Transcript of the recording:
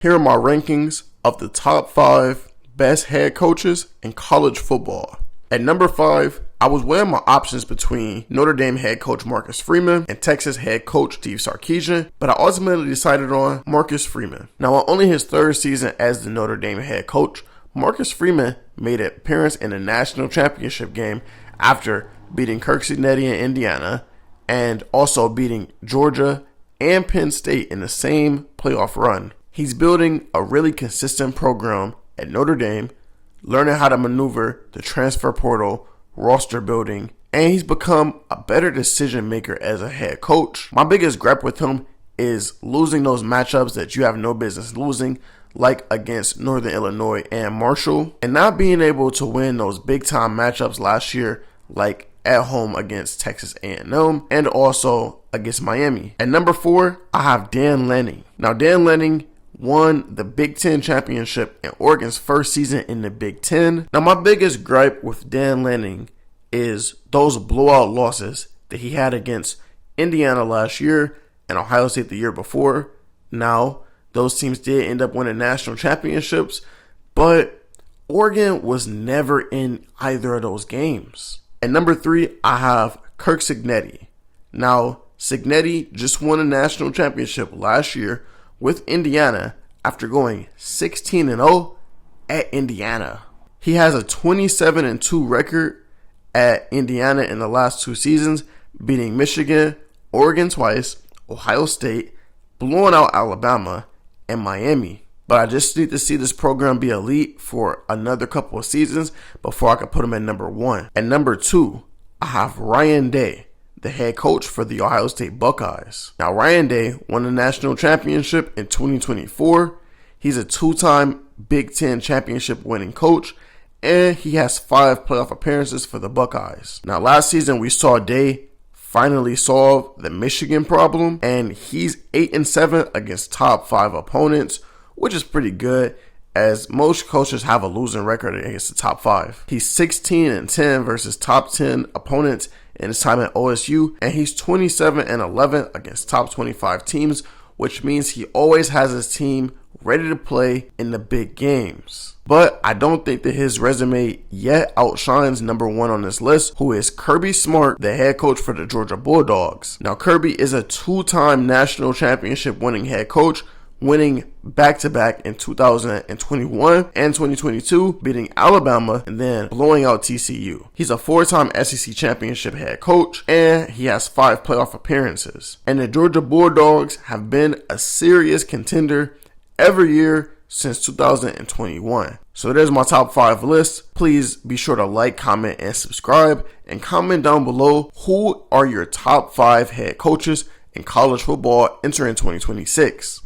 Here are my rankings of the top 5 best head coaches in college football. At number 5, I was weighing my options between Notre Dame head coach Marcus Freeman and Texas head coach Steve Sarkisian, but I ultimately decided on Marcus Freeman. Now, on only his 3rd season as the Notre Dame head coach, Marcus Freeman made an appearance in the national championship game after beating Kirk Cignetti in Indiana and also beating Georgia and Penn State in the same playoff run. He's building a really consistent program at Notre Dame, learning how to maneuver the transfer portal, roster building, and he's become a better decision maker as a head coach. My biggest gripe with him is losing those matchups that you have no business losing, like against Northern Illinois and Marshall, and not being able to win those big time matchups last year, like at home against Texas A&M and also against Miami. At number 4, I have Dan Lanning. Now, Dan Lanning won the Big Ten championship in Oregon's first season in the Big Ten. Now, my biggest gripe with Dan Lanning is those blowout losses that he had against Indiana last year and Ohio State the year before. Now, those teams did end up winning national championships, but Oregon was never in either of those games. At number 3, I have Kirk Cignetti. Now, Cignetti just won a national championship last year with Indiana after going 16-0 at Indiana. He has a 27-2 record at Indiana in the last 2 seasons, beating Michigan, Oregon twice, Ohio State, blowing out Alabama, and Miami. But I just need to see this program be elite for another couple of seasons before I can put him at number 1. At number 2, I have Ryan Day, the head coach for the Ohio State Buckeyes. Now, Ryan Day won the national championship in 2024. He's a 2-time Big Ten championship winning coach, and he has 5 playoff appearances for the Buckeyes. Now, last season we saw Day finally solve the Michigan problem, and he's 8-7 against top 5 opponents, which is pretty good, as most coaches have a losing record against the top 5. He's 16-10 versus top 10 opponents in his time at OSU, and he's 27-11 against top 25 teams, which means he always has his team ready to play in the big games. But I don't think that his resume yet outshines number 1 on this list, who is Kirby Smart, the head coach for the Georgia Bulldogs. Now, Kirby is a 2-time national championship winning head coach, winning back-to-back in 2021 and 2022, beating Alabama and then blowing out TCU. He's a 4-time SEC championship head coach, and he has 5 playoff appearances. And the Georgia Bulldogs have been a serious contender every year since 2021. So there's my top 5 list. Please be sure to like, comment, and subscribe, and comment down below who are your top 5 head coaches in college football entering 2026.